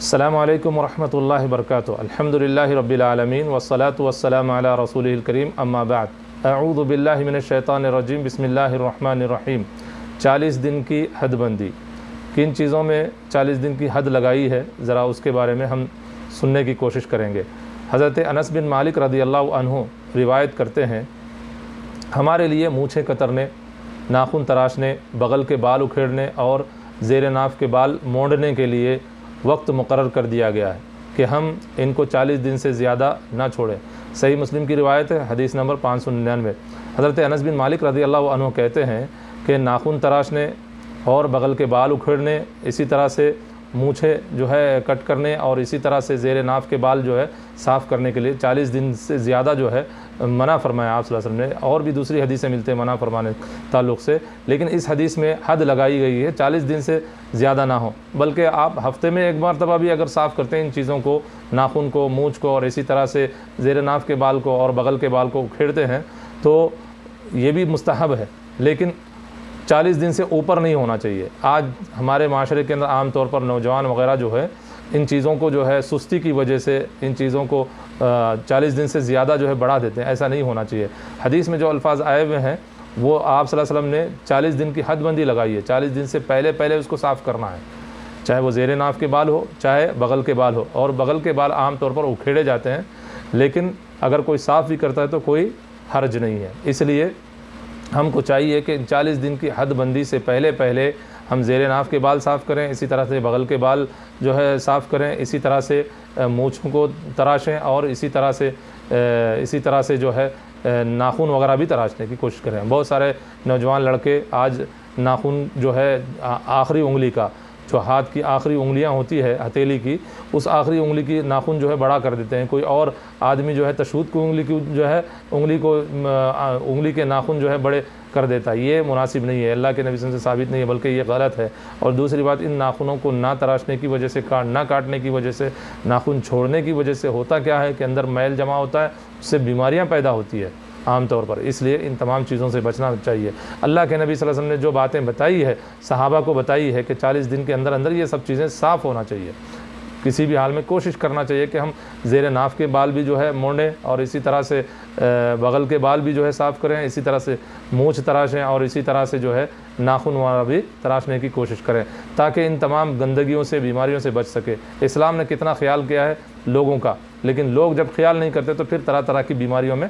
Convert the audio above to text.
अस्सलामु अलैकुम वरहमतुल्लाहि वबरकातुहू। अल्हम्दुलिल्लाहि रब्बिल आलमीन वस्सलातु वस्सलामु अला रसूलिहिल करीम, अम्मा बाद। अऊज़ु बिल्लाहि मिनश शैतानिर रजीम, बिस्मिल्लाहिर रहमानिर रहीम। 40 दिन की हदबंदी, किन चीज़ों में 40 दिन की हद लगाई है, ज़रा उसके बारे में हम सुनने की कोशिश करेंगे। हज़रत अनस बिन मालिक रज़ियल्लाहु अन्हु रिवायत करते हैं, हमारे लिए मूँछें कतरने, नाखून तराशने, बगल के बाल उखेड़ने और ज़ेर नाफ के बाल मोड़ने के लिए वक्त मुकर्रर कर दिया गया है कि हम इनको 40 दिन से ज़्यादा ना छोड़ें। सही मुस्लिम की रिवायत है, हदीस नंबर 599। हज़रत अनस बिन मालिक रज़ियल्लाहु अन्हु कहते हैं कि नाखून तराशने और बगल के बाल उखेड़ने, इसी तरह से मूँछें जो है कट करने और इसी तरह से ज़ेर नाफ के बाल जो है साफ़ करने के लिए 40 दिन से ज़्यादा जो है मना फरमाया आप सल्लल्लाहु अलैहि वसल्लम ने। और भी दूसरी हदीसें मिलते हैं मना फरमाने ताल्लुक़ से, लेकिन इस हदीस में हद लगाई गई है 40 दिन से ज़्यादा ना हो, बल्कि आप हफ़्ते में एक मरतबा भी अगर साफ़ करते हैं इन चीज़ों को, नाखून को, मूँछ को और इसी तरह से ज़ेर नाफ के बाल को और बगल के बाल को उखेड़ते हैं तो ये भी मुस्तहब है, लेकिन 40 दिन से ऊपर नहीं होना चाहिए। आज हमारे माशरे के अंदर आम तौर पर नौजवान वग़ैरह जो है इन चीज़ों को जो है सुस्ती की वजह से इन चीज़ों को 40 दिन से ज़्यादा जो है बढ़ा देते हैं। ऐसा नहीं होना चाहिए। हदीस में जो अल्फाज आए हुए हैं वो आप सल्लल्लाहु अलैहि वसल्लम ने 40 दिन की हदबंदी लगाई है। 40 दिन से पहले उसको साफ़ करना है, चाहे वो ज़ेर नाफ के बाल हो, चाहे बगल के बाल हो। और बगल के बाल आम तौर पर उखेड़े जाते हैं, लेकिन अगर कोई साफ़ भी करता है तो कोई हर्ज नहीं है। इसलिए हमको चाहिए कि 40 दिन की हदबंदी से पहले हम ज़ेर नाफ के बाल साफ़ करें, इसी तरह से बगल के बाल जो है साफ़ करें, इसी तरह से मूँछों को तराशें और इसी तरह से जो है नाखून वगैरह भी तराशने की कोशिश करें। बहुत सारे नौजवान लड़के आज नाखून जो है आखिरी उंगली का, जो हाथ की आखिरी उंगलियां होती है हथेली की, उस आखिरी उंगली की नाखून जो है बड़ा कर देते हैं। कोई और आदमी जो है तशूद की उंगली की जो है उंगली के नाखून जो है बड़े कर देता है। ये मुनासिब नहीं है, अल्लाह के नबी से साबित नहीं है, बल्कि ये गलत है। और दूसरी बात, इन नाखूनों को ना तराशने की वजह से, ना काटने की वजह से, नाखून छोड़ने की वजह से होता क्या है कि अंदर मैल जमा होता है, उससे बीमारियाँ पैदा होती है आम तौर पर। इसलिए इन तमाम चीज़ों से बचना चाहिए। अल्लाह के नबी सल्लल्लाहु अलैहि वसल्लम ने जो बातें बताई है, सहाबा को बताई है कि 40 दिन के अंदर ये सब चीज़ें साफ़ होना चाहिए। किसी भी हाल में कोशिश करना चाहिए कि हम ज़ेर नाफ के बाल भी जो है मोड़ें और इसी तरह से बगल के बाल भी जो है साफ़ करें, इसी तरह से मूँछ तराशें और इसी तरह से जो है नाखून वाला भी तराशने की कोशिश करें, ताकि इन तमाम गंदगियों से, बीमारियों से बच सके। इस्लाम ने कितना ख्याल किया है लोगों का, लेकिन लोग जब ख्याल नहीं करते तो फिर तरह तरह की बीमारियों में